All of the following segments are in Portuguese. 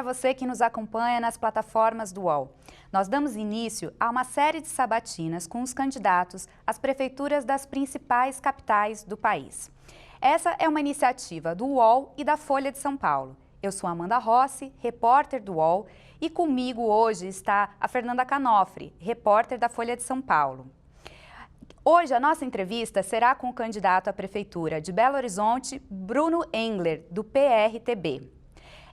você que nos acompanha nas plataformas do UOL. Nós damos início a uma série de sabatinas com os candidatos às prefeituras das principais capitais do país. Essa é uma iniciativa do UOL e da Folha de São Paulo. Eu sou Amanda Rossi, repórter do UOL, e comigo hoje está a Fernanda Canofri, repórter da Folha de São Paulo. Hoje a nossa entrevista será com o candidato à prefeitura de Belo Horizonte, Bruno Engler, do PRTB.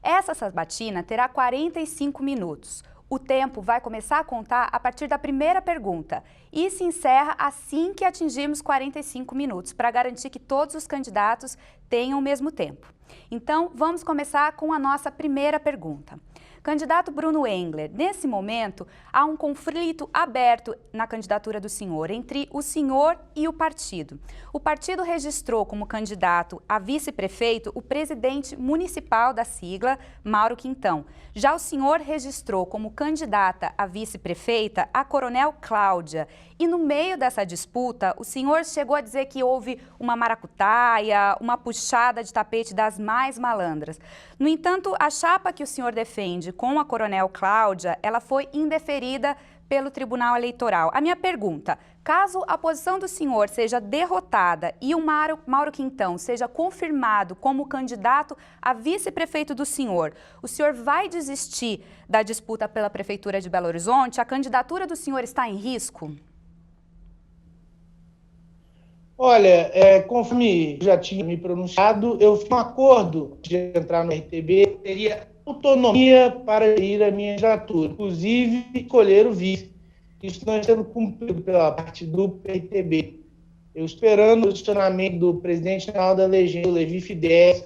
Essa sabatina terá 45 minutos. O tempo vai começar a contar a partir da primeira pergunta e se encerra assim que atingirmos 45 minutos, para garantir que todos os candidatos tenham o mesmo tempo. Então, vamos começar com a nossa primeira pergunta. Candidato Bruno Engler, nesse momento, há um conflito aberto na candidatura do senhor, entre o senhor e o partido. O partido registrou como candidato a vice-prefeito o presidente municipal da sigla, Mauro Quintão. Já o senhor registrou como candidata a vice-prefeita a Coronel Cláudia. E no meio dessa disputa, o senhor chegou a dizer que houve uma maracutaia, uma puxada de tapete das mais malandras. No entanto, a chapa que o senhor defende com a Coronel Cláudia, ela foi indeferida pelo Tribunal Eleitoral. A minha pergunta, caso a posição do senhor seja derrotada e o Mauro Quintão seja confirmado como candidato a vice-prefeito do senhor, o senhor vai desistir da disputa pela Prefeitura de Belo Horizonte? A candidatura do senhor está em risco? Olha, conforme já tinha me pronunciado, eu fiz um acordo de entrar no RTB, teria autonomia para ir à minha candidatura, inclusive escolher o vice. Isso não está sendo cumprido pela parte do PRTB. Eu esperando o posicionamento do presidente nacional da legenda, Levi Fidelis,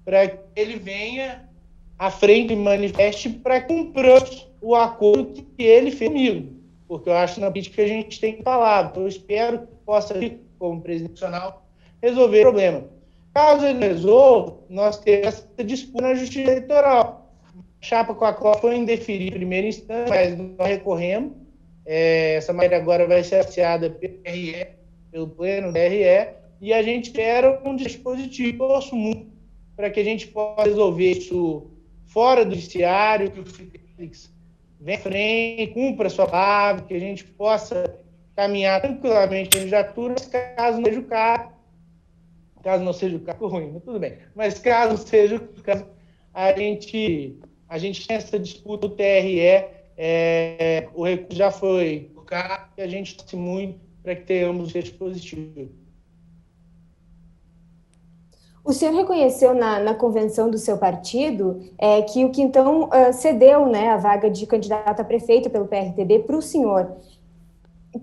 para que ele venha à frente e manifeste para cumprir o acordo que ele fez comigo, porque eu acho que na política a gente tem palavra. Eu espero que possa vir como presidente nacional, resolver o problema. Caso ele resolva, nós temos essa disputa na Justiça Eleitoral. A chapa com a qual foi indeferida em primeira instância, mas nós recorremos. Essa matéria agora vai ser associada pelo pleno do TRE, e a gente espera um dispositivo, torço muito, para que a gente possa resolver isso fora do judiciário, que o Fidelix venha à frente, cumpra a sua palavra, que a gente possa caminhar tranquilamente a candidatura, caso não seja o caso, ficou ruim, mas tudo bem, mas caso seja o caso, a gente tem essa disputa do TRE, o recurso já foi colocado e a gente torce muito para que tenhamos esse dispositivo. O senhor reconheceu na convenção do seu partido que o Quintão cedeu, né, a vaga de candidato a prefeito pelo PRTB para o senhor.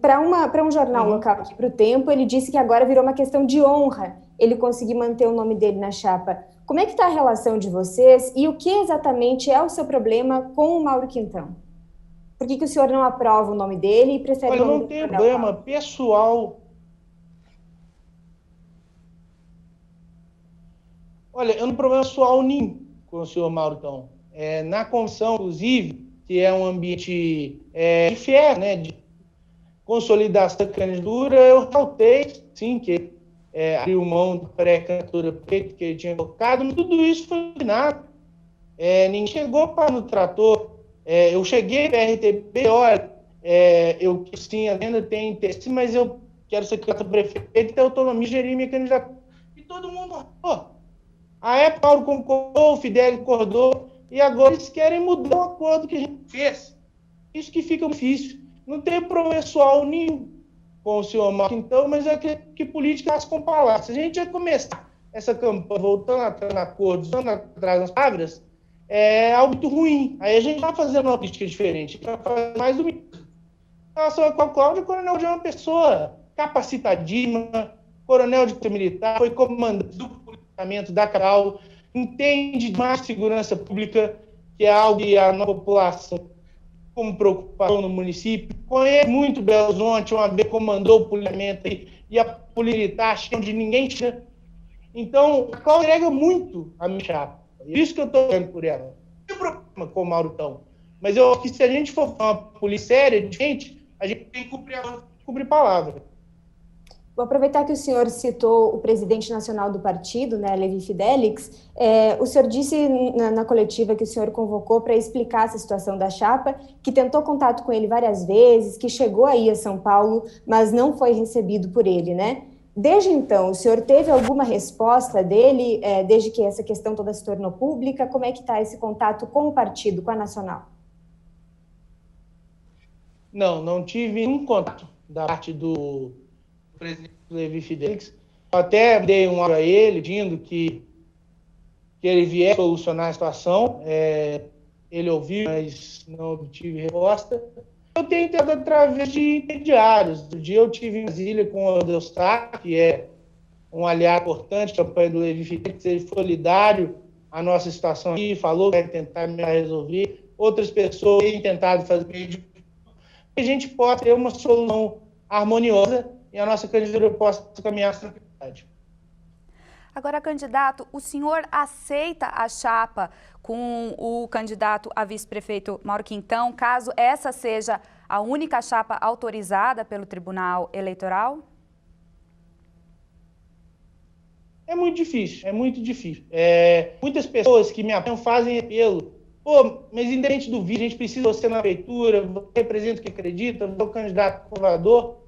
Para um jornal local aqui, para o Tempo, ele disse que agora virou uma questão de honra ele conseguir manter o nome dele na chapa. Como é que está a relação de vocês e o que exatamente é o seu problema com o Mauro Quintão? Por que o senhor não aprova o nome dele e prefere... Olha, não tem problema pessoal. Olha, eu não tenho problema pessoal nenhum com o senhor Mauro Quintão. Na convenção, inclusive, que é um ambiente de fé, né, de consolidação da candidatura, eu ressaltei, sim, que abriu mão da pré-candidatura que ele tinha colocado, mas tudo isso foi combinado. Ninguém chegou para no trator. Eu cheguei para a RTB, olha, eu sim, ainda tenho interesse, mas eu quero ser candidato a prefeito e ter autonomia de gerir minha candidatura. E todo mundo, a época, Paulo concordou, o Fidelis concordou, e agora eles querem mudar o acordo que a gente fez. Isso que fica difícil. Não tem problema pessoal nenhum com o senhor Mauro Quintão, mas é que política nasce com palavras. Se a gente vai começar essa campanha voltando atrás na acordo, voltando atrás nas palavras, é algo muito ruim. Aí a gente vai fazendo uma política diferente, vai fazer mais do mesmo. Em relação a Cláudia, o coronel já é uma pessoa capacitadíssima, coronel de militar, foi comandante do policiamento da capital, entende mais segurança pública, que é algo que a nossa população como preocupação no município, conhece muito Belo Horizonte, uma vez comandou o policiamento e a polícia militar, onde ninguém chega. Então, a Cláudia agrega muito a minha chapa. É isso que eu estou vendo por ela. Não tem problema com o Mauro Quintão. Mas eu acho que se a gente for uma polícia séria, a gente tem que cumprir palavra. Vou aproveitar que o senhor citou o presidente nacional do partido, né, Levi Fidelix. O senhor disse na coletiva que o senhor convocou para explicar essa situação da chapa, que tentou contato com ele várias vezes, que chegou aí a São Paulo, mas não foi recebido por ele, né? Desde então, o senhor teve alguma resposta dele, desde que essa questão toda se tornou pública? Como é que está esse contato com o partido, com a Nacional? Não tive nenhum contato da parte do presidente Levi Fidelix. Eu até dei um áudio a ele, pedindo que ele viesse solucionar a situação. Ele ouviu, mas não obtive resposta. Eu tenho tentado através de intermediários. Um dia eu tive em Brasília com o Eudelstar, que é um aliado importante da campanha do Levi Fidelix. Ele foi solidário à nossa situação aqui, falou que vai tentar me resolver. Outras pessoas têm tentado fazer que a gente possa ter uma solução harmoniosa e a nossa candidatura possa caminhar com tranquilidade. Agora, candidato, o senhor aceita a chapa com o candidato a vice-prefeito Mauro Quintão, caso essa seja a única chapa autorizada pelo Tribunal Eleitoral? É muito difícil, é muito difícil. Muitas pessoas que me apoiam fazem apelo. Mas independente do vídeo, a gente precisa de você na prefeitura, você representa o que acredita, você é o candidato conservador,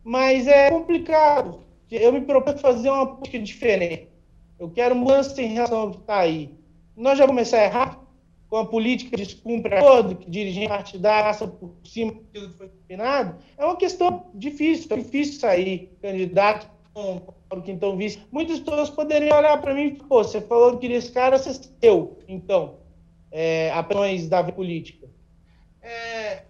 mas é complicado. Eu me proponho fazer uma política diferente. Eu quero mudança em relação ao que está aí. Nós já começamos a errar com a política de descumpre acordo, que dirigente partidário passa por cima daquilo que foi combinado. É uma questão difícil, é difícil sair candidato com o Quintão vice. Muitas pessoas poderiam olhar para mim e falar, você falou que queria esse cara, você seu, então. Apenas da política.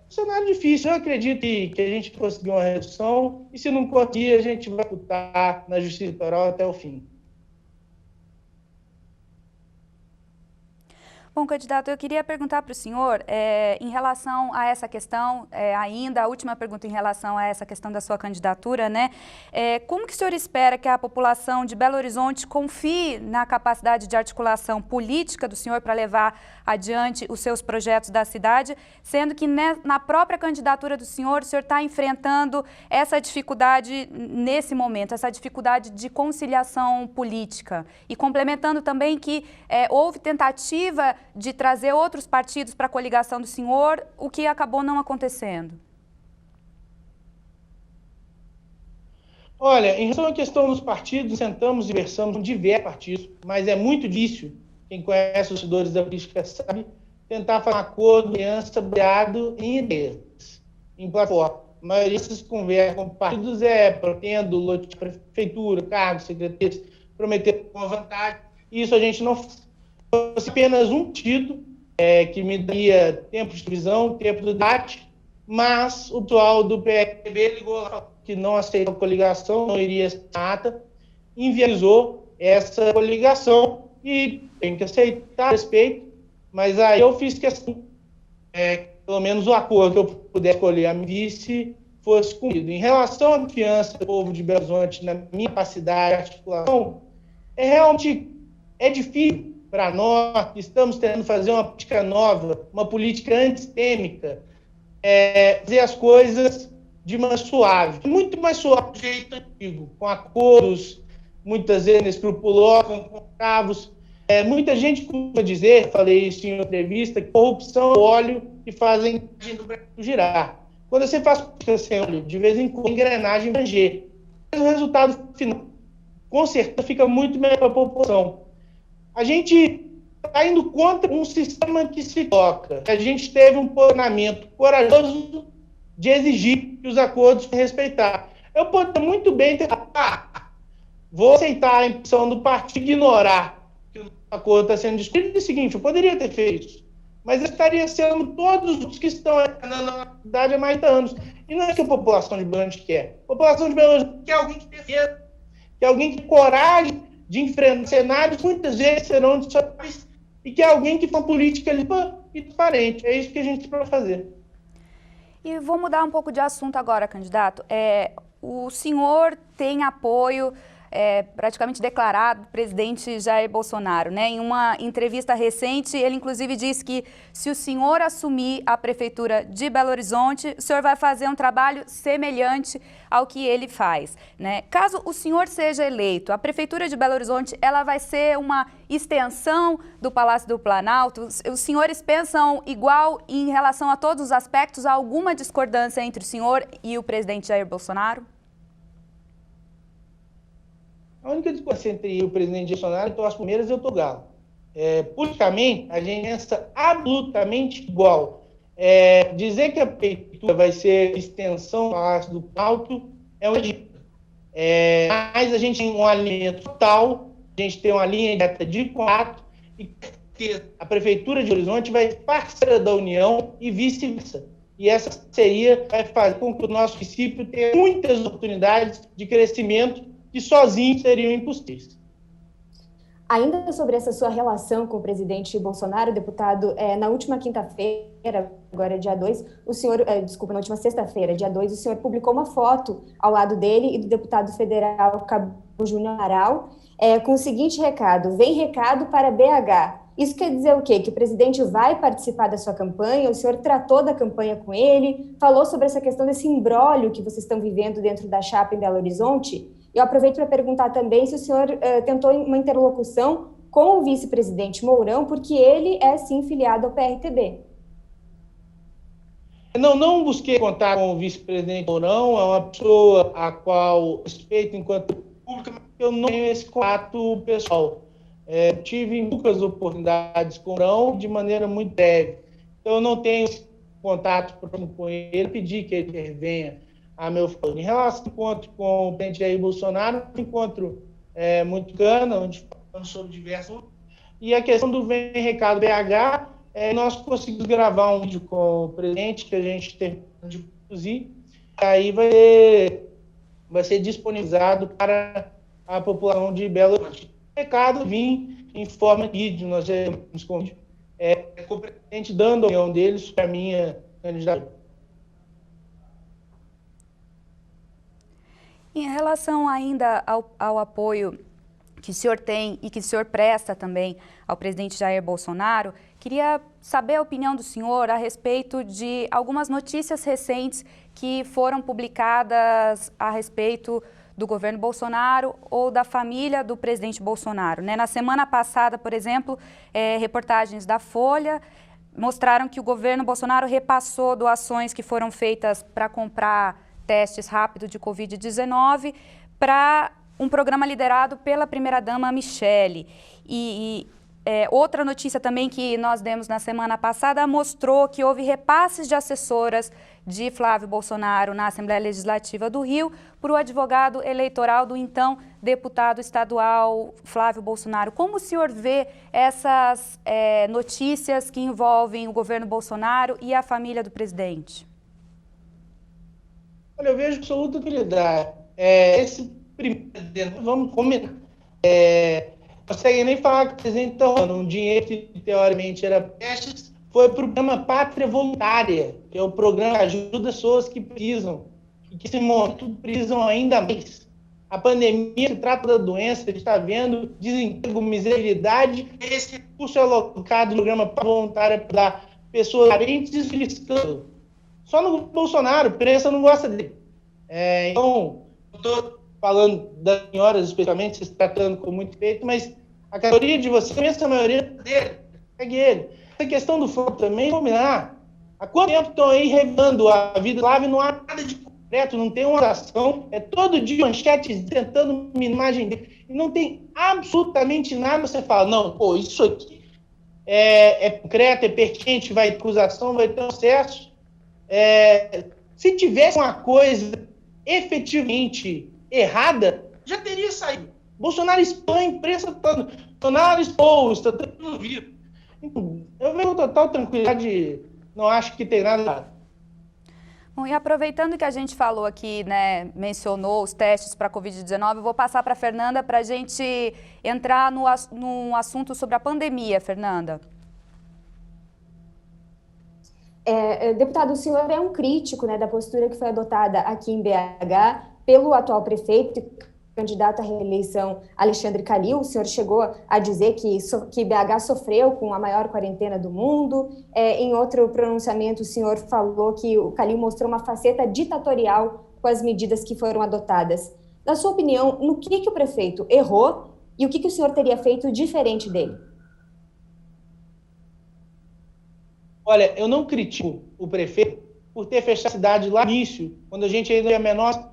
Um cenário difícil. Eu acredito que a gente conseguiu uma redução e, se não conseguir, a gente vai lutar na Justiça Eleitoral até o fim. Bom, candidato, eu queria perguntar para o senhor, em relação a essa questão, ainda a última pergunta em relação a essa questão da sua candidatura, né? Como que o senhor espera que a população de Belo Horizonte confie na capacidade de articulação política do senhor para levar adiante os seus projetos da cidade, sendo que na própria candidatura do senhor, o senhor está enfrentando essa dificuldade nesse momento, essa dificuldade de conciliação política, e complementando também que houve tentativa de trazer outros partidos para a coligação do senhor, o que acabou não acontecendo? Olha, em relação à questão dos partidos, sentamos e conversamos com diversos partidos, mas é muito difícil, quem conhece os bastidores da política sabe, tentar fazer um acordo de aliança baseado em ideias, em plataforma. A maioria dessas conversas com partidos pretendo lote de prefeitura, cargos, secretarias, prometer uma vantagem. Isso a gente não faz. Fosse apenas um partido que me daria tempo de visão, tempo de debate, mas o pessoal do PRTB ligou lá que não aceitou a coligação, não iria ser ata, inviabilizou essa coligação e tem que aceitar a respeito, mas aí eu fiz questão, pelo menos o acordo que eu pudesse escolher a vice fosse cumprido. Em relação à confiança do povo de Belo Horizonte na minha capacidade de articulação, realmente difícil. Para nós, que estamos tentando fazer uma política nova, uma política antissistêmica, fazer as coisas de maneira suave, muito mais suave do jeito antigo, com acordos, muitas vezes escrupulosos, com cravos. Muita gente costuma dizer, falei isso em uma entrevista, que corrupção é o óleo que fazem do Brasil girar. Quando você faz política sem óleo, de vez em quando, a engrenagem vai ranger. Mas o resultado final, com certeza, fica muito melhor para a população. A gente está indo contra um sistema que se toca. A gente teve um posicionamento corajoso de exigir que os acordos se respeitar. Eu poderia muito bem ter vou aceitar a impressão do partido, ignorar que o acordo está sendo discutido. É o seguinte, eu poderia ter feito isso, mas eu estaria sendo todos os que estão na cidade há mais de anos. E não é que a população de Belo Horizonte quer. A população de Belo Horizonte quer alguém que defenda, quer alguém que tenha coragem de enfrentar cenários muitas vezes serão desafiadores e que é alguém que tem uma política limpa e transparente. É isso que a gente precisa fazer. E vou mudar um pouco de assunto agora, candidato. O senhor tem apoio praticamente declarado presidente Jair Bolsonaro, né? Em uma entrevista recente, ele inclusive disse que se o senhor assumir a prefeitura de Belo Horizonte, o senhor vai fazer um trabalho semelhante ao que ele faz, né? Caso o senhor seja eleito, a prefeitura de Belo Horizonte, ela vai ser uma extensão do Palácio do Planalto? Os senhores pensam igual em relação a todos os aspectos? Há alguma discordância entre o senhor e o presidente Jair Bolsonaro? A única discussão entre o presidente Bolsonaro e as Palmeiras é o Galo. Politicamente, a gente pensa absolutamente igual. Dizer que a prefeitura vai ser extensão do Palácio do Planalto é uma dívida. Mas a gente tem um alinhamento total, a gente tem uma linha direta de contato, e que a Prefeitura de Horizonte vai ser parceira da União e vice-versa. E essa parceria vai fazer com que o nosso município tenha muitas oportunidades de crescimento que sozinhos seriam impossíveis. Ainda sobre essa sua relação com o presidente Bolsonaro, deputado, na última quinta-feira, agora dia 2, o senhor, na última sexta-feira, dia 2, o senhor publicou uma foto ao lado dele e do deputado federal Cabo Júnior Amaral, com o seguinte recado: vem recado para BH. Isso quer dizer o quê? Que o presidente vai participar da sua campanha? O senhor tratou da campanha com ele? Falou sobre essa questão desse imbróglio que vocês estão vivendo dentro da chapa em Belo Horizonte? Eu aproveito para perguntar também se o senhor tentou uma interlocução com o vice-presidente Mourão, porque ele é, sim, filiado ao PRTB. Não busquei contar com o vice-presidente Mourão, é uma pessoa a qual respeito enquanto pública, mas eu não tenho esse contato pessoal. Tive poucas oportunidades com o Mourão de maneira muito breve, então eu não tenho contato próximo com ele, pedi que ele intervenha a meu favor. Em relação ao encontro com o presidente Jair Bolsonaro, um encontro muito bacana, onde falamos sobre diversos. E a questão do Vem Recado BH, nós conseguimos gravar um vídeo com o presidente, que a gente tem de produzir, e aí vai ser disponibilizado para a população de Belo Horizonte. O recado vim em forma de vídeo, nós temos com o presidente dando a opinião dele sobre a minha candidatura. Em relação ainda ao apoio que o senhor tem e que o senhor presta também ao presidente Jair Bolsonaro, queria saber a opinião do senhor a respeito de algumas notícias recentes que foram publicadas a respeito do governo Bolsonaro ou da família do presidente Bolsonaro, né? Na semana passada, por exemplo, reportagens da Folha mostraram que o governo Bolsonaro repassou doações que foram feitas para comprar testes rápidos de Covid-19 para um programa liderado pela primeira-dama Michele. Outra notícia também que nós demos na semana passada mostrou que houve repasses de assessoras de Flávio Bolsonaro na Assembleia Legislativa do Rio por o advogado eleitoral do então deputado estadual Flávio Bolsonaro. Como o senhor vê essas notícias que envolvem o governo Bolsonaro e a família do presidente? Olha, eu vejo absoluta utilidade. Esse primeiro, vamos combinar. Não consegue nem falar que o presidente está rolando um dinheiro que teoricamente era testes, foi para o programa Pátria Voluntária, que é o programa que ajuda pessoas que precisam, e que nesse momento precisam ainda mais. A pandemia se trata da doença, a gente está vendo desemprego, miserabilidade, esse recurso é alocado no programa Pátria Voluntária para dar pessoas carentes e riscando. Só no Bolsonaro, a imprensa não gosta dele. Então, eu estou falando das senhoras, especialmente, se tratando com muito respeito, mas a categoria de vocês, a maioria dele, segue ele. Essa questão do fogo também, combinar. Há quanto tempo estão aí revelando a vida lá e não há nada de concreto, não tem uma ação, todo dia manchetes tentando uma imagem dele, e não tem absolutamente nada, você fala, não, pô, isso aqui é concreto, é pertinente, vai ter acusação, vai ter processo. Se tivesse uma coisa efetivamente errada, já teria saído. Bolsonaro expõe a imprensa toda. Bolsonaro expôs, está tendo vírus. Então, eu vejo total tranquilidade, não acho que tem nada errado. Bom, e aproveitando que a gente falou aqui, né, mencionou os testes para a Covid-19, eu vou passar para a Fernanda para a gente entrar no assunto sobre a pandemia, Fernanda. Deputado, o senhor é um crítico, né, da postura que foi adotada aqui em BH pelo atual prefeito candidato à reeleição Alexandre Calil. O senhor chegou a dizer que BH sofreu com a maior quarentena do mundo. Em outro pronunciamento, o senhor falou que o Calil mostrou uma faceta ditatorial com as medidas que foram adotadas. Na sua opinião, no que o prefeito errou e o que o senhor teria feito diferente dele? Olha, eu não critico o prefeito por ter fechado a cidade lá no início, quando a gente ainda tinha menor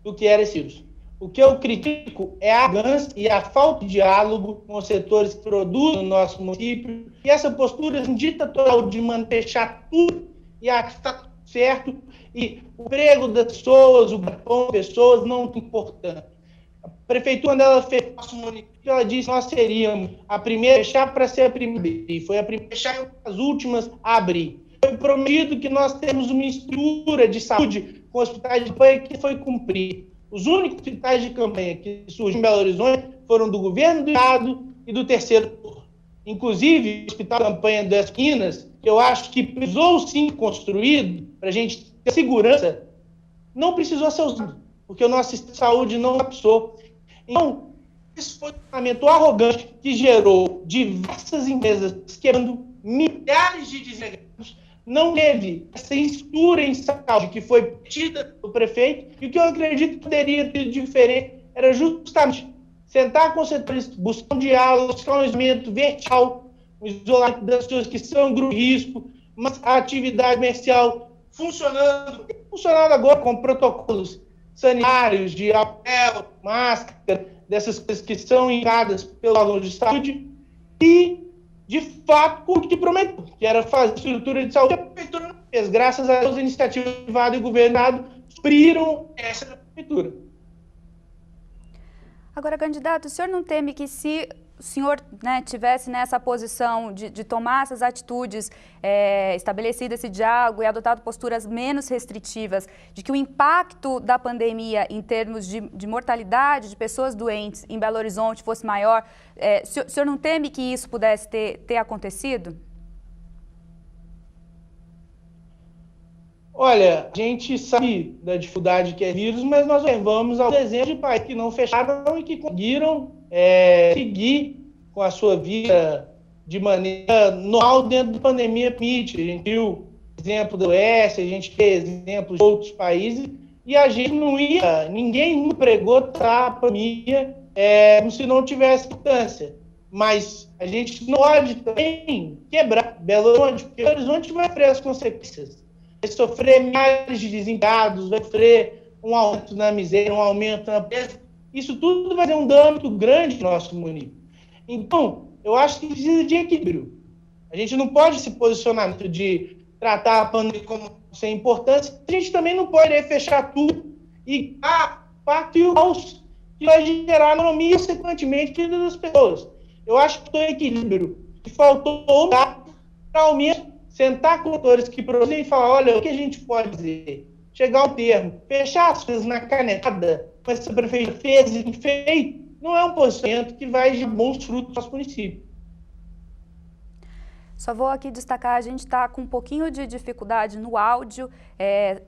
do que era esse vírus. O que eu critico é a arrogância e a falta de diálogo com os setores que produzem no nosso município e essa postura ditatorial de manter fechar tudo e está tudo certo e o emprego das pessoas, o ganho das pessoas não é importante. A prefeitura, quando ela fez o nosso município, ela disse que nós seríamos a primeira a fechar para ser a primeira e foi a primeira a fechar e as últimas a abrir. Foi prometido que nós temos uma estrutura de saúde com hospitais de campanha que foi cumprir. Os únicos hospitais de campanha que surgiram em Belo Horizonte foram do governo do estado e do terceiro turno. Inclusive, o hospital de campanha das Minas, que eu acho que precisou sim construído para a gente ter segurança, não precisou ser usado, porque o nosso sistema de saúde não captou. Então, esse foi um fundamento arrogante que gerou diversas empresas quebrando, milhares de desempregados. Não teve essa estrutura em saúde que foi pedida pelo prefeito, e o que eu acredito que poderia ter diferente era justamente sentar com os setores, buscar um diálogo, buscar um isolamento vertical, um isolamento das pessoas que são em grupo de risco, uma atividade comercial funcionando agora com protocolos sanitários, de papel, máscara, dessas coisas que são indicadas pelo órgão de saúde, e de fato, o que prometeu, que era fazer estrutura de saúde, a prefeitura não fez. Graças a Deus, a iniciativa privada e o governado supriram essa prefeitura. Agora, candidato, o senhor não teme que se o senhor tivesse nessa posição de tomar essas atitudes, estabelecido esse diálogo e adotado posturas menos restritivas, de que o impacto da pandemia em termos de mortalidade de pessoas doentes em Belo Horizonte fosse maior, o senhor não teme que isso pudesse ter acontecido? Olha, a gente sabe da dificuldade que é vírus, mas nós observamos alguns exemplos de países que não fecharam e que conseguiram seguir com a sua vida de maneira normal dentro da pandemia permite. A gente viu o exemplo da Oeste, a gente vê exemplos de outros países, e a gente ninguém pregou a pandemia como se não tivesse importância. Mas a gente não pode também quebrar Belo Horizonte, porque Belo Horizonte vai sofrer as consequências. Vai sofrer milhares de desempregados, vai sofrer um aumento na miséria, um aumento na pobreza. Isso tudo vai ter um dano muito grande no nosso município. Então, eu acho que precisa de equilíbrio. A gente não pode se posicionar de tratar a pandemia como sem importância. A gente também não pode fechar tudo e pacto e o caos que vai gerar economia, consequentemente, a vida das pessoas. Eu acho que tem equilíbrio. E faltou para ao menos sentar com atores que produzem e falar, olha, o que a gente pode dizer? Chegar ao termo, fechar as coisas na canetada, como essa prefeitura fez e feito, não é um posicionamento que vai dar bons frutos para o nosso município. Só vou aqui destacar, a gente está com um pouquinho de dificuldade no áudio,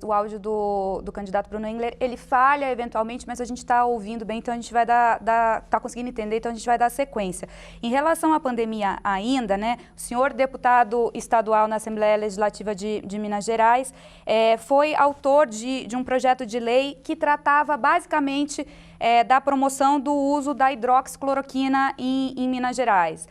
o áudio do candidato Bruno Engler, ele falha eventualmente, mas a gente está ouvindo bem, então a gente vai está conseguindo entender, então a gente vai dar sequência. Em relação à pandemia ainda, o senhor deputado estadual na Assembleia Legislativa de Minas Gerais foi autor de um projeto de lei que tratava basicamente da promoção do uso da hidroxicloroquina em Minas Gerais.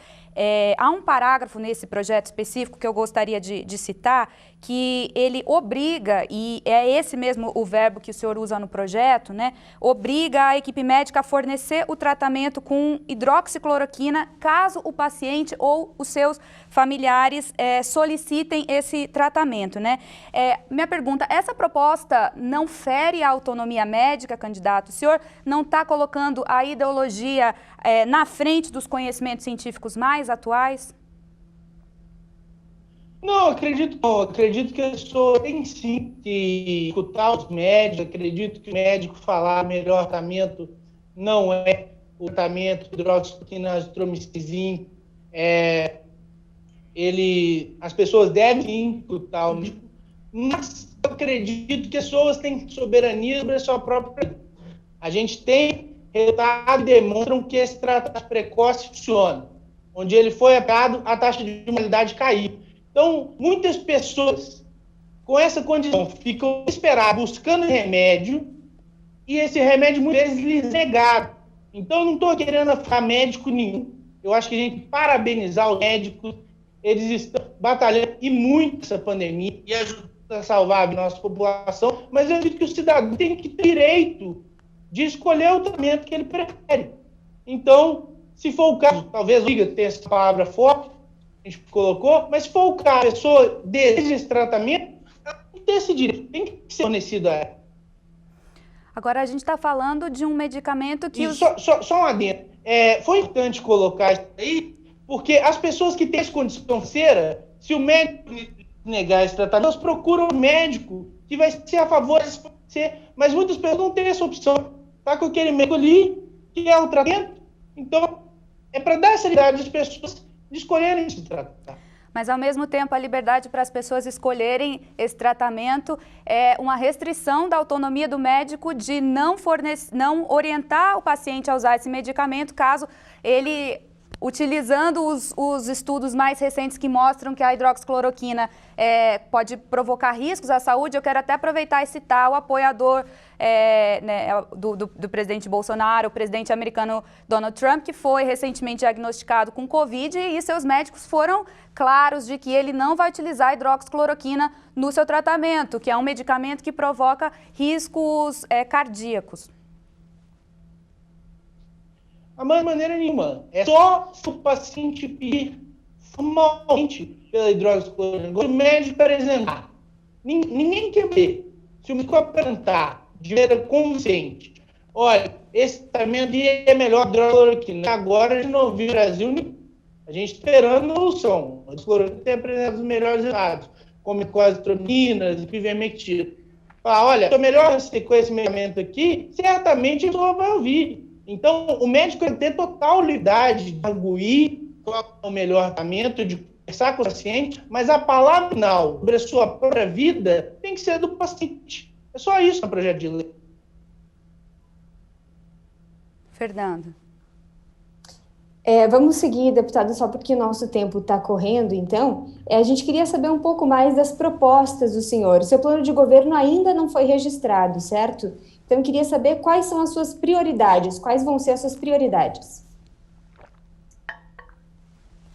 Há um parágrafo nesse projeto específico que eu gostaria de citar, que ele obriga, e é esse mesmo o verbo que o senhor usa no projeto, obriga a equipe médica a fornecer o tratamento com hidroxicloroquina caso o paciente ou os seus familiares solicitem esse tratamento. Minha pergunta, essa proposta não fere a autonomia médica, candidato? O senhor não está colocando a ideologia na frente dos conhecimentos científicos mais atuais? Não, acredito que a pessoa tem sim que escutar os médicos, acredito que o médico falar melhor tratamento não é o tratamento de hidroxicloroquina, azitromicina, as pessoas devem escutar o médico, mas eu acredito que as pessoas têm soberania sobre a sua própria vida. A gente tem resultados demonstram que esse tratamento precoce funciona. Onde ele foi aplicado, a taxa de mortalidade caiu. Então, muitas pessoas com essa condição ficam esperadas, buscando remédio, e esse remédio muitas vezes lhes é negado. Então, eu não estou querendo afastar médico nenhum. Eu acho que a gente tem que parabenizar os médicos. Eles estão batalhando e muito essa pandemia e ajudando a salvar a nossa população, mas eu digo que o cidadão tem que ter direito de escolher o tratamento que ele prefere. Então, se for o caso, talvez tenha essa palavra forte, a gente colocou, mas se for o caso, a pessoa deseja esse tratamento, ela tem que ter esse direito, tem que ser fornecido a ela. Agora, a gente está falando de um medicamento que... Só um adendo. Foi importante colocar isso aí, porque as pessoas que têm essa condição financeira, se o médico negar esse tratamento, elas procuram um médico que vai ser a favor de você, mas muitas pessoas não têm essa opção. Está com aquele médico ali, que é o tratamento, então é para dar essa liberdade às pessoas de escolherem se tratar. Mas, ao mesmo tempo, a liberdade para as pessoas escolherem esse tratamento é uma restrição da autonomia do médico de não orientar o paciente a usar esse medicamento, caso ele, utilizando os estudos mais recentes que mostram que a hidroxicloroquina pode provocar riscos à saúde. Eu quero até aproveitar e citar o apoiador do presidente Bolsonaro, o presidente americano Donald Trump, que foi recentemente diagnosticado com Covid, e seus médicos foram claros de que ele não vai utilizar a hidroxicloroquina no seu tratamento, que é um medicamento que provoca riscos cardíacos. De maneira nenhuma. É só se o paciente pedir formalmente pela hidroxicloroquina. O médico apresentar. Ninguém quer ver. Se o médico apresentar de maneira consciente, olha, esse tratamento é melhor hidroxicloroquina. Agora a gente não viu no Brasil, a gente esperando a evolução. A hidroxicloroquina tem apresentado os melhores resultados, como azitrominas, ivermectina. Olha, é melhor você com esse medicamento aqui, certamente a pessoa vai ouvir. Então, o médico tem total liberdade de arguir qual é o melhor tratamento, de conversar com o paciente, mas a palavra final sobre a sua própria vida tem que ser do paciente. É só isso no projeto de lei. Fernando. Vamos seguir, deputado, só porque o nosso tempo está correndo, então. A gente queria saber um pouco mais das propostas do senhor. O seu plano de governo ainda não foi registrado, certo? Então, eu queria saber quais são as suas prioridades, quais vão ser as suas prioridades.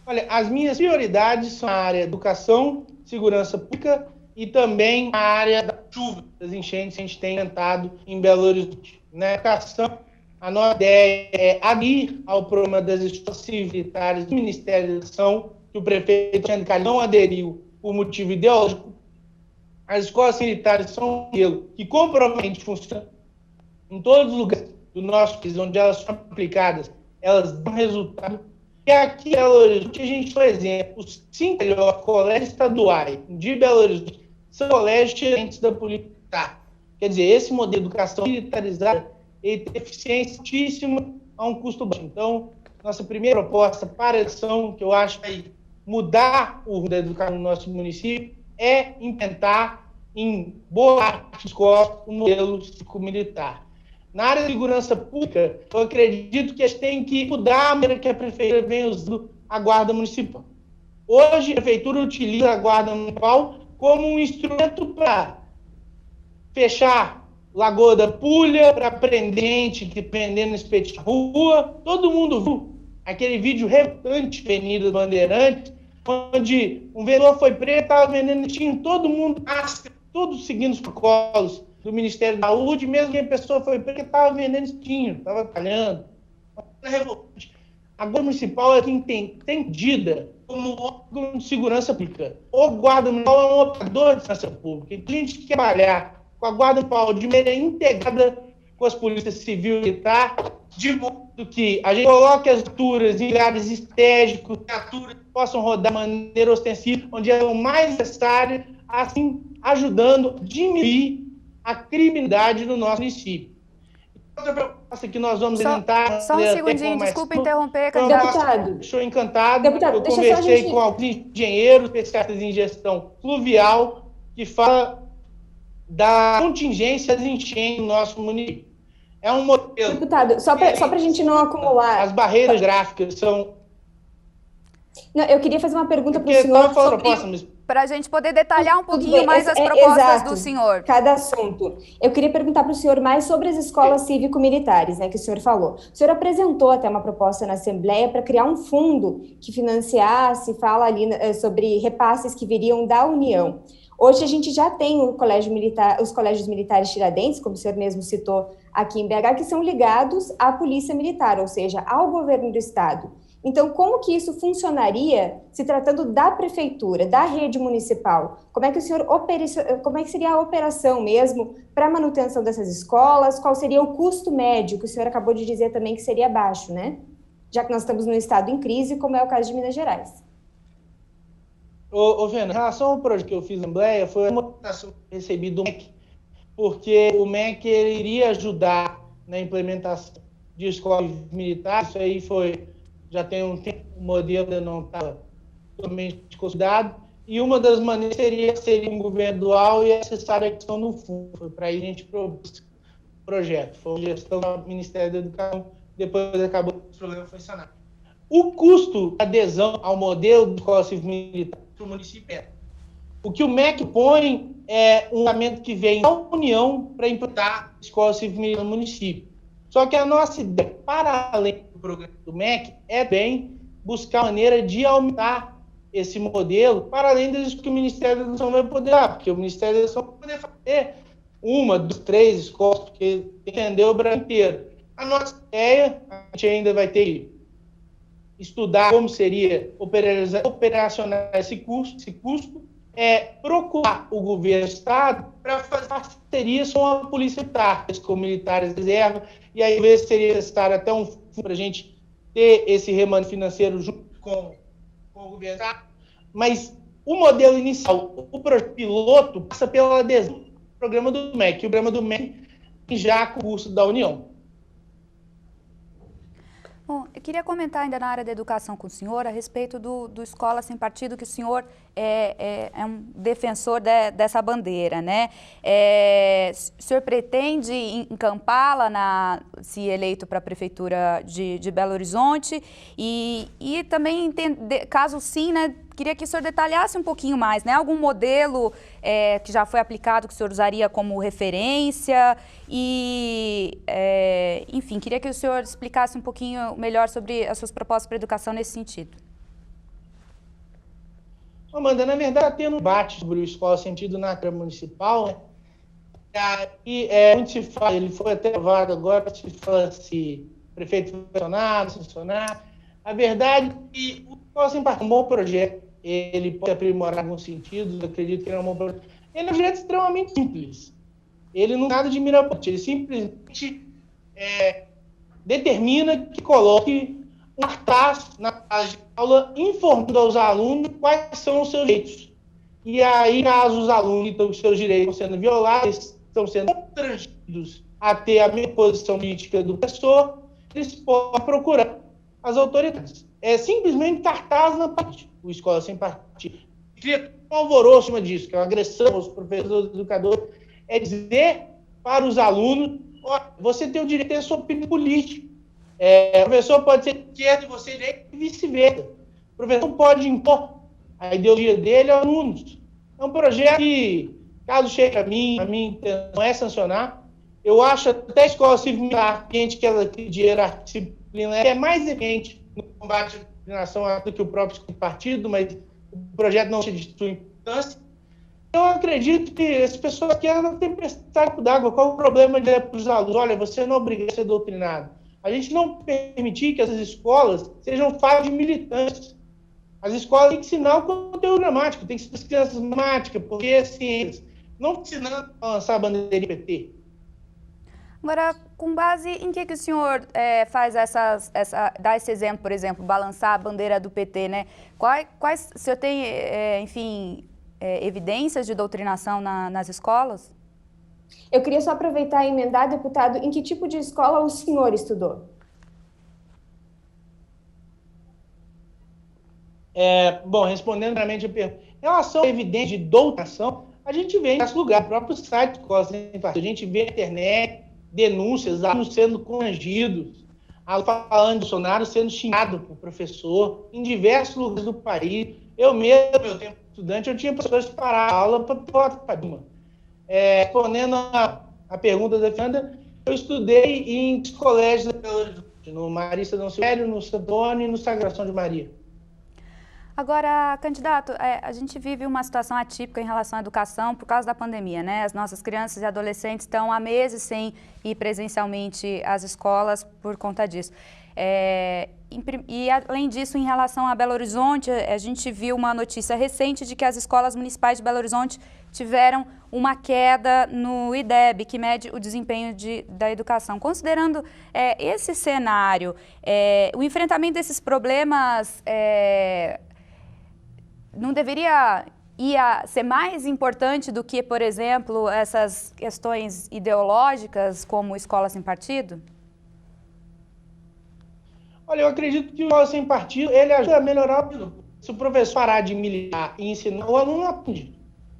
Olha, as minhas prioridades são a área de educação, segurança pública e também a área da chuva, das enchentes que a gente tem tentado em Belo Horizonte. Na educação, a nossa ideia é aderir ao programa das escolas militares do Ministério da Educação, que o prefeito Alexandre Calil não aderiu por motivo ideológico. As escolas militares são um modelo que comprovadamente funciona em todos os lugares do nosso país, onde elas são aplicadas, elas dão resultado. E aqui em Belo Horizonte, a gente, por exemplo, os 5 melhores colégios estaduais de Belo Horizonte são colégios diferentes da polícia militar. Quer dizer, esse modelo de educação militarizada ele tem eficiência altíssima a um custo baixo. Então, nossa primeira proposta para a educação, que eu acho que vai mudar o rumo da educação no nosso município, é implementar em boa parte das escolas o modelo cívico-militar. Na área de segurança pública, eu acredito que a gente tem que mudar a maneira que a prefeitura vem usando a guarda municipal. Hoje, a prefeitura utiliza a guarda municipal como um instrumento para fechar Lagoa da Pulha, para prender gente que prendendo no espetinho na rua. Todo mundo viu aquele vídeo revoltante da Avenida Bandeirantes, onde um vendedor foi preso, estava vendendo tinha todo mundo, todos seguindo os protocolos do Ministério da Saúde, mesmo que a pessoa foi presa, estava vendendo tinho, estava trabalhando. A Guarda Municipal é entendida como órgão de segurança pública. O Guarda Municipal é um operador de segurança pública. Então, a gente quer trabalhar com a Guarda Municipal de maneira integrada com as polícias civil e militar, de modo que a gente coloque as viaturas em lugares estratégicos, que as viaturas possam rodar de maneira ostensiva, onde é o mais necessário, assim ajudando a diminuir a criminalidade no nosso município. Outra proposta que nós vamos tentar... Só um segundinho, desculpa interromper, deputado. Estou encantado. Deputado, eu conversei com alguns engenheiros, especialistas em gestão fluvial, que falam da contingência das enchentes no nosso município. É um modelo. Deputado, só para a gente não acumular. As barreiras gráficas são. Não, eu queria fazer uma pergunta para o Porque senhor qual a proposta, mas para a gente poder detalhar um Tudo pouquinho bem, mais as propostas exato, do senhor. cada assunto. Eu queria perguntar para o senhor mais sobre as escolas cívico-militares, né, que o senhor falou. O senhor apresentou até uma proposta na Assembleia para criar um fundo que financiasse, fala ali sobre repasses que viriam da União. Hoje a gente já tem o colégio militar, os colégios militares Tiradentes, como o senhor mesmo citou aqui em BH, que são ligados à Polícia Militar, ou seja, ao governo do Estado. Então, como que isso funcionaria se tratando da prefeitura, da rede municipal? Como é que como é que seria a operação mesmo para a manutenção dessas escolas? Qual seria o custo médio, que o senhor acabou de dizer também que seria baixo, né? Já que nós estamos num estado em crise, como é o caso de Minas Gerais. Fernando, em relação ao projeto que eu fiz na Assembleia, foi uma votação que eu recebi do MEC, porque o MEC ele iria ajudar na implementação de escolas militares. Isso aí já tem um tempo, o modelo ainda não estava totalmente consolidado, e uma das maneiras seria um governo dual e acessar a questão do fundo. Foi para aí a gente propôs o projeto. Foi uma gestão do Ministério da Educação, depois acabou que o problema foi sanado. O custo de adesão ao modelo de escola civil militar para o município é. O que o MEC põe é um orçamento que vem da União para implantar a escola civil militar no município. Só que a nossa ideia, para além do programa do MEC, é bem buscar maneira de aumentar esse modelo, para além disso que o Ministério da Educação vai poder dar, porque o Ministério da Educação vai poder fazer uma, duas, três escolas, porque entendeu o Brasil inteiro. A nossa ideia, a gente ainda vai ter que estudar como seria operacionar esse custo, procurar o governo do Estado para fazer parcerias com a Polícia Militar, com militares de reserva, e aí ver se seria necessário até um fundo para a gente ter esse remanente financeiro junto com o governo do Estado. Mas o modelo inicial, o projeto piloto, passa pela adesão do programa do MEC, o programa do MEC já com o curso da União. Bom, eu queria comentar ainda na área da educação com o senhor a respeito do Escola Sem Partido, que o senhor é um defensor dessa bandeira, né? O senhor pretende encampá-la se eleito para a Prefeitura de Belo Horizonte? E também, caso sim, né, queria que o senhor detalhasse um pouquinho mais, né? Algum modelo que já foi aplicado que o senhor usaria como referência? Enfim, queria que o senhor explicasse um pouquinho melhor sobre as suas propostas para a educação nesse sentido. Amanda, na verdade, está tendo um debate sobre o escola sentido na Câmara Municipal, né? E muito se fala, ele foi até aprovado agora, se fala se o prefeito vai sancionar. A verdade é que o escola sem partido é um bom projeto, ele pode aprimorar em alguns sentidos, eu acredito que ele é um bom projeto. Ele é um projeto extremamente simples. Ele não tem nada de mirabolante, ele simplesmente determina que coloque um cartaz na sala de aula informando aos alunos quais são os seus direitos. E aí, caso os alunos os seus direitos estão sendo violados, estão sendo constrangidos a ter a mesma posição política do professor, eles podem procurar as autoridades. É simplesmente cartaz na parte, o Escola Sem Partido. Cria um alvoroço em cima disso, que é uma agressão aos professores e educadores, é dizer para os alunos, olha, você tem o direito de ter sua opinião política. O professor pode ser de esquerda e você direita e vice-versa. O professor não pode impor a ideologia dele aos alunos. É um projeto que, caso chegue a mim não é sancionar. Eu acho até a escola civil militar, que ela de hierarquia disciplina é mais eficiente no combate à discriminação do que o próprio partido, mas o projeto não se de sua importância. Eu acredito que as pessoas aqui não têm saco d'água. Qual o problema de dizer para os alunos? Olha, você não é obrigado a ser doutrinado. A gente não permitir que essas escolas sejam falas de militantes. As escolas têm que ensinar o conteúdo gramático, tem que ensinar as crianças gramática, porque é ciência. Não ensinando a lançar a bandeira PT. Agora, com base em que o senhor faz dá esse exemplo, por exemplo, balançar a bandeira do PT, né? O senhor tem, evidências de doutrinação nas escolas? Eu queria só aproveitar e emendar, deputado, em que tipo de escola o senhor estudou? Bom, respondendo realmente a pergunta, em relação à evidência de doutrinação, a gente vê em esse lugar, o próprio site do Escola Sem Partido, a gente vê na internet, denúncias, alunos sendo constrangidos, alunos falando de Bolsonaro sendo xingado por professor em diversos lugares do país. Eu mesmo, meu tempo de estudante, eu tinha professores que paravam a aula para Dilma. Respondendo a pergunta da Fernanda, eu estudei em colégios no Marista Dom Silvério, no Santônio e no Sagração de Maria. Agora, candidato, a gente vive uma situação atípica em relação à educação por causa da pandemia, né? As nossas crianças e adolescentes estão há meses sem ir presencialmente às escolas por conta disso. E, além disso, em relação a Belo Horizonte, a gente viu uma notícia recente de que as escolas municipais de Belo Horizonte tiveram uma queda no IDEB, que mede o desempenho da educação. Considerando esse cenário, o enfrentamento desses problemas não deveria ser mais importante do que, por exemplo, essas questões ideológicas, como escola sem partido? Olha, eu acredito que o escola sem partido, ele ajuda a melhorar o ensino. Se o professor parar de militar e ensinar, o aluno aprende.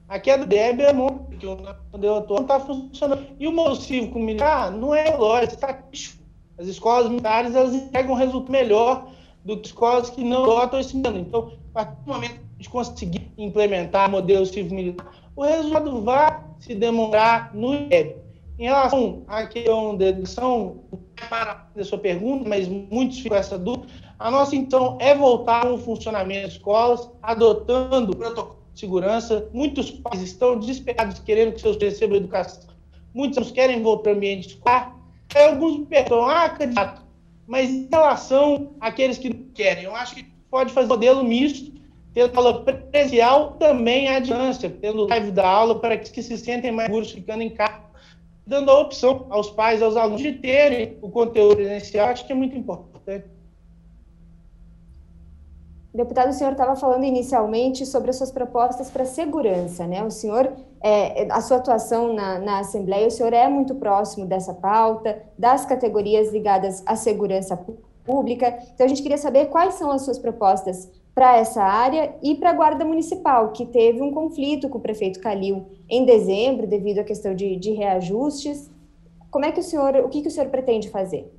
A queda do IDEB é muito, porque onde eu estou não está funcionando. E o modelo cívico militar não é lógico, é estatístico. As escolas militares, elas entregam um resultado melhor do que escolas que não adotam esse modelo. Então, a partir do momento que a gente conseguir implementar o modelo cívico-militar, o resultado vai se demorar no IDEB. Em relação à questão da educação, não é para a sua pergunta, mas muitos ficam com essa dúvida, a nossa, então, é voltar ao funcionamento das escolas, adotando protocolo de segurança. Muitos pais estão desesperados, querendo que seus filhos recebam educação. Muitos querem voltar ao ambiente escolar. Alguns me perguntam, candidato, mas em relação àqueles que não querem, eu acho que pode fazer um modelo misto, tendo aula presencial, também à distância, tendo live da aula para que se sentem mais seguros ficando em casa, dando a opção aos pais, aos alunos de terem o conteúdo presencial. Acho que é muito importante. Deputado, o senhor estava falando inicialmente sobre as suas propostas para segurança, né? O senhor, a sua atuação na Assembleia, o senhor é muito próximo dessa pauta, das categorias ligadas à segurança pública. Então, a gente queria saber quais são as suas propostas para essa área e para a Guarda Municipal, que teve um conflito com o prefeito Calil em dezembro, devido à questão de reajustes. O que o senhor pretende fazer?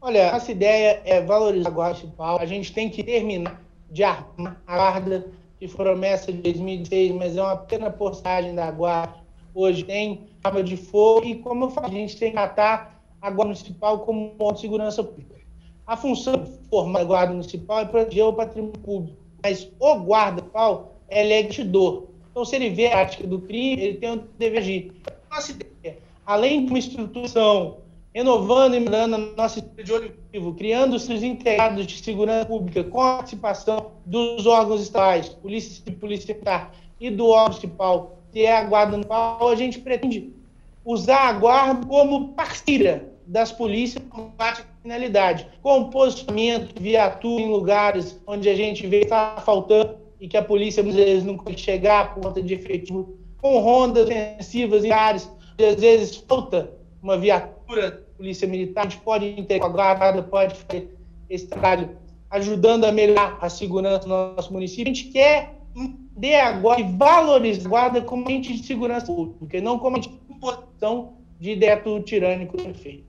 Olha, essa ideia é valorizar a Guarda Municipal. A gente tem que terminar de armar a Guarda, que foi promessa de 2006, mas é uma pequena porcentagem da Guarda. Hoje tem arma de fogo e, como eu falei, a gente tem que tratar a Guarda Municipal como uma segurança pública. A função formal da Guarda Municipal é proteger o patrimônio público, mas o guarda municipal é legitidor. Então, se ele vê a prática do crime, ele tem o dever de agir. Nossa ideia, além de uma estruturação, renovando e mudando a nossa estrutura de olho vivo, criando os integrados de segurança pública com a participação dos órgãos estaduais, Polícia Civil, Polícia Militar e do órgão municipal, que é a Guarda Municipal, a gente pretende usar a Guarda como parceira das polícias no combate à criminalidade, com posicionamento, viatura em lugares onde a gente vê que está faltando e que a polícia muitas vezes não consegue chegar por conta de efetivo, com rondas ofensivas em lugares onde às vezes falta uma viatura, polícia militar, a gente pode integrar a Guarda, pode fazer esse trabalho ajudando a melhorar a segurança no nosso município. A gente quer entender agora e valorizar a Guarda como agente de segurança pública, e não como agente de imposição de decreto tirânico do prefeito.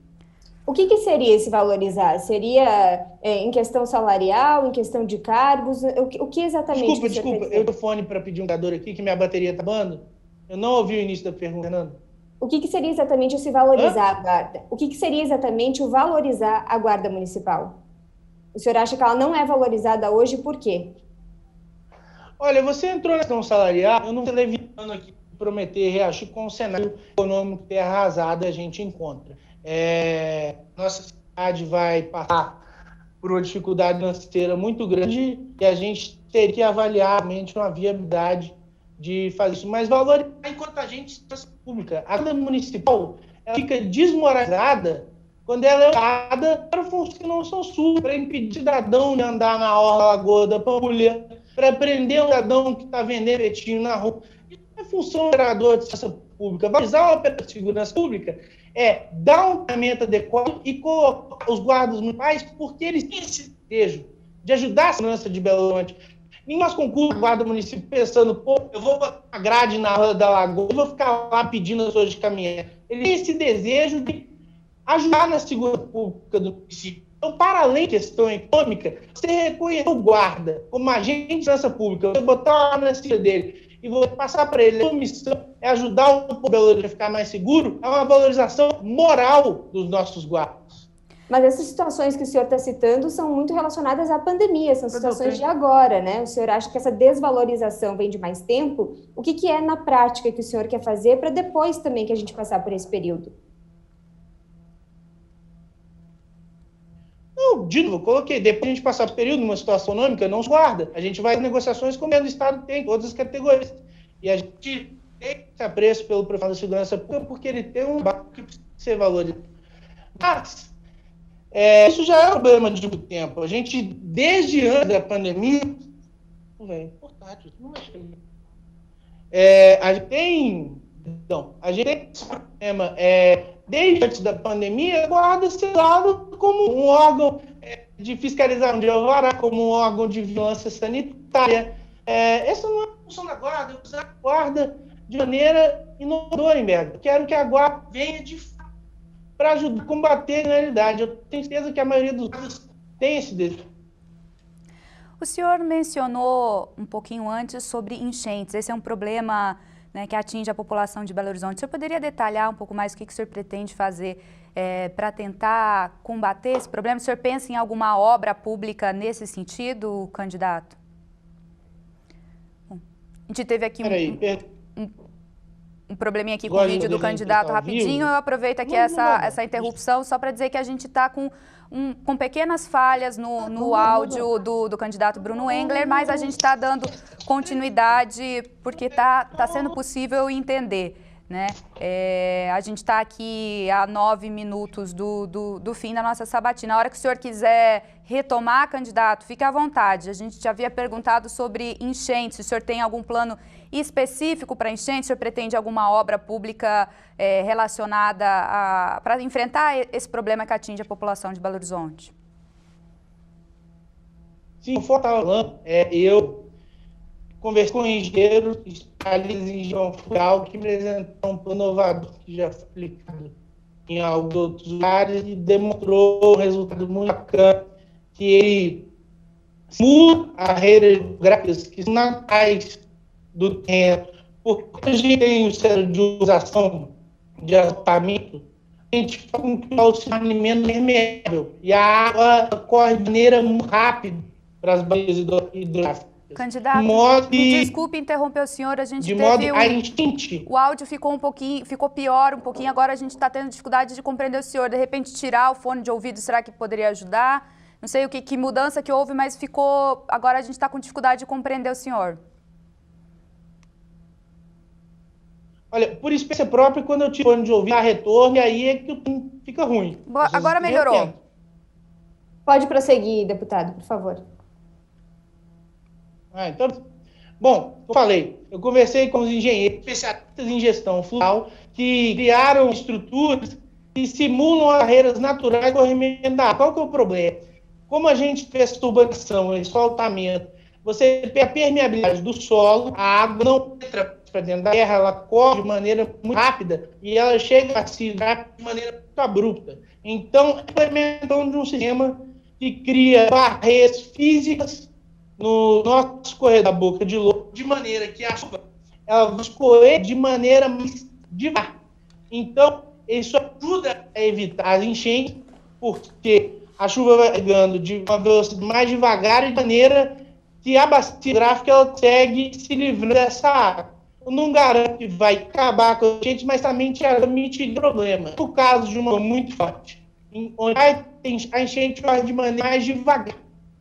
O que seria esse valorizar? Seria em questão salarial, em questão de cargos? O que exatamente? Desculpa, eu tô fone para pedir um carregador aqui, que minha bateria está acabando. Eu não ouvi o início da pergunta, Fernando. O que seria exatamente esse valorizar a Guarda? O que seria exatamente o valorizar a Guarda Municipal? O senhor acha que ela não é valorizada hoje, por quê? Olha, você entrou na questão salarial, eu não estou levitando aqui prometer reagir com o cenário econômico que é arrasado a gente encontra. Nossa cidade vai passar por uma dificuldade financeira muito grande e a gente teria que avaliar realmente uma viabilidade de fazer isso. Mas valorizar enquanto agente de pública. A Guarda Municipal ela fica desmoralizada quando ela é usada para funções que não são suas, para impedir o cidadão de andar na orla Lagoa da Pampulha, para prender o cidadão que está vendendo petinho na rua. Isso é função do operador de segurança pública. Valorizar o operador de segurança pública é dar um tratamento adequado e colocar os guardas municipais, porque eles têm esse desejo de ajudar a segurança de Belo Horizonte. Em nosso concurso, guarda municipal pensando, eu vou botar uma grade na rua da Lagoa, vou ficar lá pedindo as pessoas de caminhão. ele tem esse desejo de ajudar na segurança pública do município. Então, para além da questão econômica, você reconhecer o guarda como agente de segurança pública, você botar na cima dele e você passar para ele, a sua missão é ajudar o povo Belo Horizonte a ficar mais seguro, é uma valorização moral dos nossos guardas. Mas essas situações que o senhor está citando são muito relacionadas à pandemia, são situações de agora, né? O senhor acha que essa desvalorização vem de mais tempo? O que é na prática que o senhor quer fazer para depois também que a gente passar por esse período? Não, de novo, eu coloquei, depois a gente passar por período numa situação econômica, não se guarda. A gente vai em negociações como o Estado tem, todas as categorias. E a gente tem esse apreço pelo profissional da segurança pública porque ele tem um trabalho que precisa ser valorizado. Mas isso já é um problema de muito tempo. A gente, desde antes da pandemia... portátil, não acho que... a gente tem esse problema. Desde antes da pandemia, a guarda ser dado como um órgão de fiscalização de alvará, como um órgão de vigilância sanitária. Essa não é a função da guarda, é usar a guarda de maneira inovadora, em Berga. Quero que a guarda venha de fato para ajudar a combater a criminalidade. Eu tenho certeza que a maioria dos guardas tem esse desejo. O senhor mencionou um pouquinho antes sobre enchentes. Esse é um problema, né, que atinge a população de Belo Horizonte. O senhor poderia detalhar um pouco mais o que o senhor pretende fazer para tentar combater esse problema? O senhor pensa em alguma obra pública nesse sentido, candidato? Bom, a gente teve aqui um probleminha aqui com o vídeo do candidato rapidinho. Eu aproveito aqui essa interrupção só para dizer que a gente está com pequenas falhas no áudio do candidato Bruno Engler, mas a gente está dando continuidade porque está sendo possível entender, né? A gente está aqui a 9 minutos do fim da nossa sabatina. A hora que o senhor quiser retomar, candidato, fique à vontade. A gente já havia perguntado sobre enchentes. Se o senhor tem algum plano específico para enchente? O senhor pretende alguma obra pública relacionada para enfrentar esse problema que atinge a população de Belo Horizonte? Sim, falando, eu conversei com engenheiros, especialistas em engenharia florestal, que me apresentaram um plano inovador que já foi aplicado em alguns outros lugares e demonstrou um resultado muito bacana, que ele muda barreiras geográficas que são naturais do terreno, porque a gente tem o centro de utilização de assentamento, a gente faz com que o saneamento é permeável e a água corre de maneira muito rápida para as bacias hidrográficas. Candidato, desculpe interromper o senhor, a gente teve o áudio ficou pior um pouquinho, agora a gente está tendo dificuldade de compreender o senhor. De repente tirar o fone de ouvido, será que poderia ajudar? Não sei que mudança que houve, mas agora a gente está com dificuldade de compreender o senhor. Olha, por experiência própria, quando eu tiro o fone de ouvido, dá retorno, e aí é que fica ruim. Agora melhorou. Pode prosseguir, deputado, por favor. Então, bom, eu falei, eu conversei com os engenheiros especialistas em gestão fluvial que criaram estruturas que simulam barreiras naturais do corrimento da água. Qual que é o problema? Como a gente fez turbinação, esfaltamento, você tem a permeabilidade do solo, a água não entra para dentro da terra, ela corre de maneira muito rápida e ela chega a se hidrar de maneira muito abrupta. Então, a implementação de um sistema que cria barreiras físicas no nosso corredor da boca de lobo, de maneira que a chuva ela vai escorrer de maneira mais devagar. Então, isso ajuda a evitar as enchentes, porque a chuva vai chegando de uma velocidade mais devagar, de maneira que a bacia hidrográfica ela consegue se livrar dessa água. Não garanto que vai acabar com a enchente, mas também tira mitigar o problema. No caso de uma muito forte, onde a enchente vai de maneira mais devagar,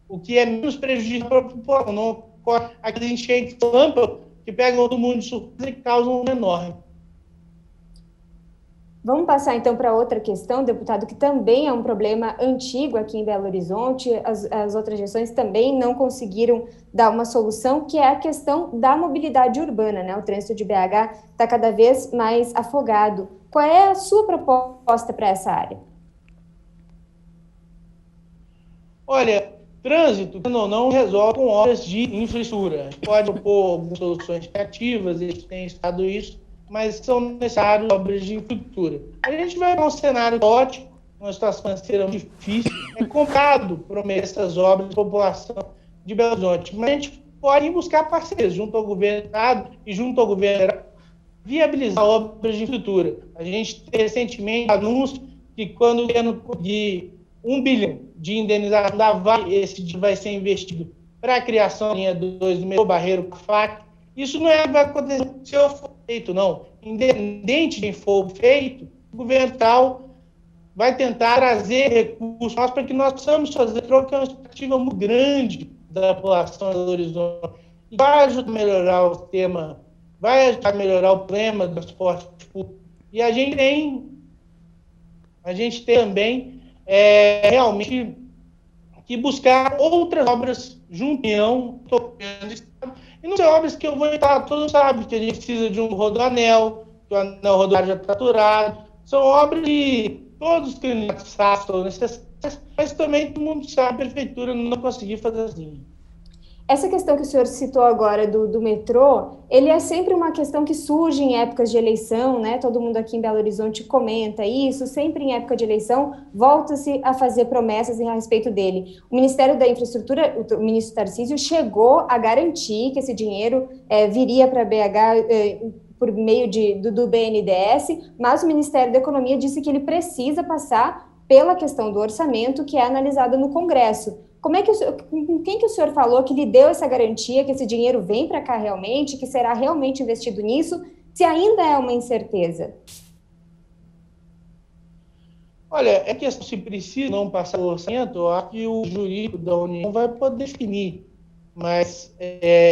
o que é menos prejudicial para a população. Não ocorre aquelas enchentes lâmpadas que pegam todo mundo de surpresa e causam um enorme. Vamos passar então para outra questão, deputado, que também é um problema antigo aqui em Belo Horizonte. As outras gestões também não conseguiram dar uma solução, que é a questão da mobilidade urbana, né? O trânsito de BH está cada vez mais afogado. Qual é a sua proposta para essa área? Olha, trânsito, não resolve com obras de infraestrutura. A gente pode propor algumas soluções criativas, eles têm estado isso, mas são necessárias obras de infraestrutura. A gente vai ver um cenário ótimo, uma situação financeira difícil, é comprado prometer essas obras para a população de Belo Horizonte, mas a gente pode buscar parceiros junto ao governo do estado e junto ao governo federal, viabilizar obras de infraestrutura. A gente tem recentemente anúncio que quando o governo conseguir 1 bilhão de indenização da Vale, esse vai ser investido para a criação da linha 2 do metrô Barreiro FAC. Isso não é vai acontecer se eu for feito, não. Independente de quem for feito, o governo tal vai tentar trazer recursos para que nós possamos fazer troca, que é uma expectativa muito grande da população do Horizonte. E vai ajudar a melhorar o sistema, vai ajudar a melhorar o problema do transporte público. E a gente tem também realmente que buscar outras obras junto ao governo do estado. E não são obras que eu vou entrar, todos sabem que a gente precisa de um rodoanel, que o anel rodoviário já está saturado. São obras que todos os candidatos são necessárias, mas também todo mundo sabe, a prefeitura não conseguir fazer assim. Essa questão que o senhor citou agora do metrô, ele é sempre uma questão que surge em épocas de eleição, né? Todo mundo aqui em Belo Horizonte comenta isso, sempre em época de eleição, volta-se a fazer promessas a respeito dele. O Ministério da Infraestrutura, o ministro Tarcísio, chegou a garantir que esse dinheiro viria para BH por meio do BNDES, mas o Ministério da Economia disse que ele precisa passar pela questão do orçamento, que é analisada no Congresso. Com quem que o senhor falou que lhe deu essa garantia que esse dinheiro vem para cá realmente, que será realmente investido nisso, se ainda é uma incerteza? Olha, é questão se precisa não passar o orçamento, eu acho que o jurídico da União vai poder definir, mas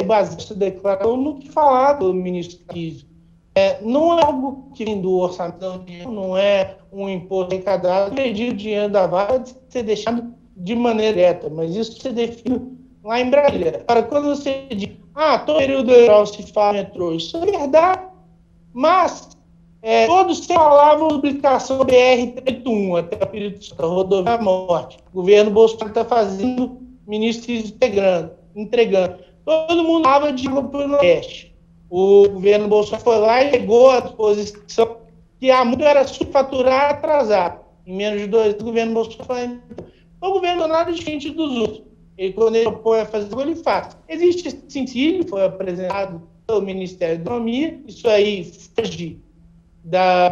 baseado nessa declaração no que falado pelo ministro Tarcísio. Não é algo que vem do orçamento da União, não é um imposto arrecadado, pedir o dinheiro da Vale de ser deixado de maneira direta, mas isso se define lá em Brasília. Agora, quando você diz, todo período eleitoral se fala metrô, isso é verdade, mas todos falavam duplicação BR-381 até o período da rodovia da morte. O governo Bolsonaro está fazendo, ministros entregando. Todo mundo falava de água para o Nordeste. O governo Bolsonaro foi lá e chegou à disposição que a multa era subfaturada e atrasada. Em menos de 2 anos, o governo Bolsonaro foi. O governo não é nada diferente dos outros. Quando ele propõe a fazer, ele faz. Existe sim, foi apresentado pelo Ministério da Economia, isso aí foge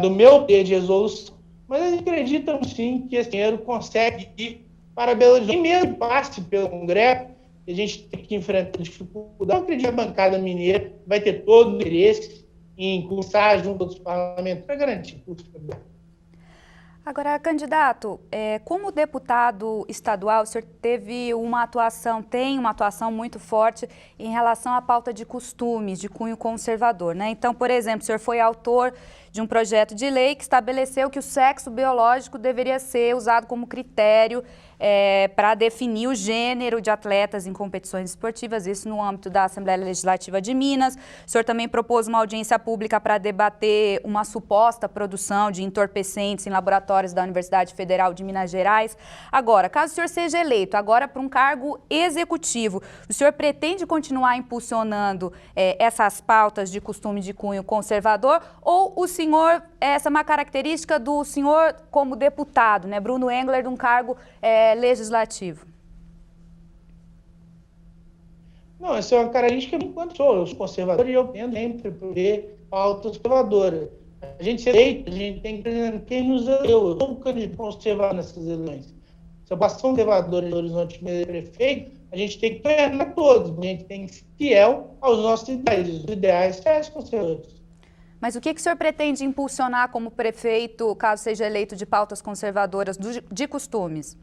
do meu poder de resolução, mas eles acreditam sim que esse dinheiro consegue ir para Belo Horizonte. E mesmo passe pelo Congresso, a gente tem que enfrentar dificuldade. Eu acredito que a bancada mineira vai ter todo o interesse em cursar junto aos parlamentos para garantir o custo. Agora, candidato, como deputado estadual, o senhor tem uma atuação muito forte em relação à pauta de costumes, de cunho conservador, né? Então, por exemplo, o senhor foi autor de um projeto de lei que estabeleceu que o sexo biológico deveria ser usado como critério para definir o gênero de atletas em competições esportivas, isso no âmbito da Assembleia Legislativa de Minas. O senhor também propôs uma audiência pública para debater uma suposta produção de entorpecentes em laboratórios da Universidade Federal de Minas Gerais. Agora, caso o senhor seja eleito agora para um cargo executivo, o senhor pretende continuar impulsionando essas pautas de costume de cunho conservador, ou o senhor, essa é uma característica do senhor como deputado, né, Bruno Engler, de um cargo legislativo? Não, essa é uma característica enquanto sou conservador e eu tendo sempre por ter pauta conservadora. A gente ser eleito, a gente tem que entender quem nos elegeu. Eu sou um candidato conservador nessas eleições. Se eu passar um conservador em Horizonte prefeito, a gente tem que governar todos, a gente tem que ser fiel aos nossos ideais, os ideais conservadores. Mas o que o senhor pretende impulsionar como prefeito, caso seja eleito, de pautas conservadoras de costumes?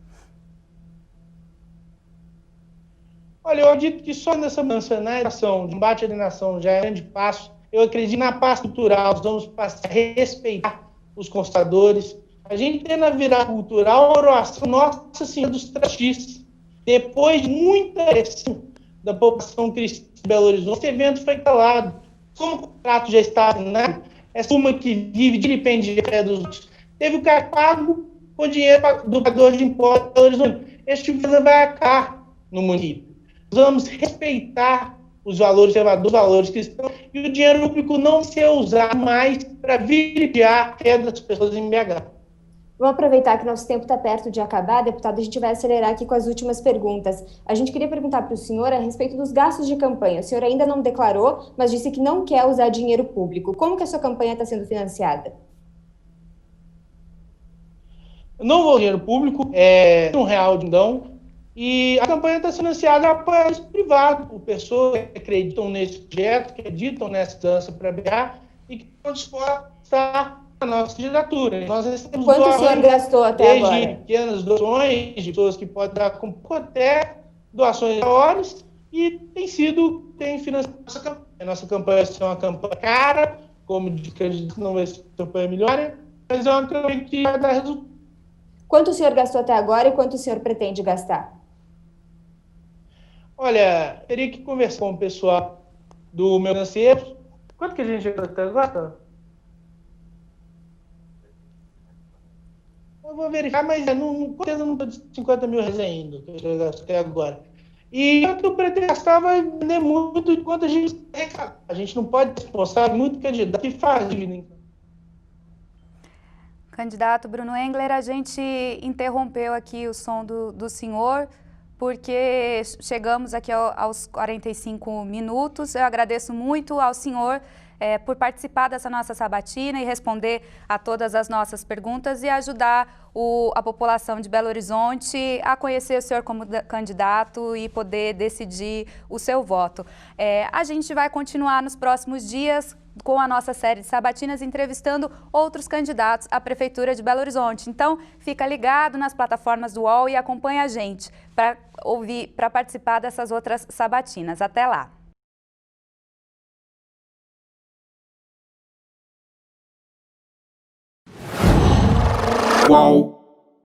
Olha, eu acredito que só nessa mudança na educação, de combate à alienação, já é um grande passo. Eu acredito na paz cultural, nós vamos passar a respeitar os conservadores. A gente tem na virada cultural a oração Nossa Senhora dos Tratistas. Depois de muita pressão da população cristã de Belo Horizonte, esse evento foi calado. Como o contrato já está assinado, essa turma que vive de depende dos outros, teve o cargo pago com dinheiro do pagador de impostos de Belo Horizonte. Esse tipo de coisa vai acabar no município. Nós vamos respeitar os valores conservadores, os valores cristãos, e o dinheiro público não ser usado mais para vilipiar a fé das pessoas em BH. Vamos aproveitar que nosso tempo está perto de acabar, deputado, a gente vai acelerar aqui com as últimas perguntas. A gente queria perguntar para o senhor a respeito dos gastos de campanha. O senhor ainda não declarou, mas disse que não quer usar dinheiro público. Como que a sua campanha está sendo financiada? Eu não vou dinheiro público, é R$1 de dão, e a campanha está sendo financiada a apoios privados, por pessoas que acreditam nesse projeto, que acreditam nessa dança para BH e que estão dispostos a estar na nossa candidatura. Nós recebemos Quanto o senhor gastou até desde agora? pequenas doações de pessoas que podem dar com até doações maiores e tem financiado a nossa campanha. A nossa campanha vai ser uma campanha cara, como de candidato não vai ser uma campanha milionária, mas é uma campanha que vai dar resultado. Quanto o senhor gastou até agora e quanto o senhor pretende gastar? Olha, teria que conversar com o pessoal do meu financeiro. Quanto que a gente gastou até agora? Eu vou verificar, mas com certeza não estou de R$50 mil ainda, que eu gastei até agora. E o que eu pretendo gastar vai depender muito de quanto a gente arrecada. A gente não pode responsável muito candidato que faz dívida. Candidato Bruno Engler, a gente interrompeu aqui o som do senhor, porque chegamos aqui aos 45 minutos. Eu agradeço muito ao senhor por participar dessa nossa sabatina e responder a todas as nossas perguntas e ajudar a população de Belo Horizonte a conhecer o senhor como candidato e poder decidir o seu voto. A gente vai continuar nos próximos dias com a nossa série de sabatinas, entrevistando outros candidatos à Prefeitura de Belo Horizonte. Então, fica ligado nas plataformas do UOL e acompanha a gente para participar dessas outras sabatinas. Até lá! UOL.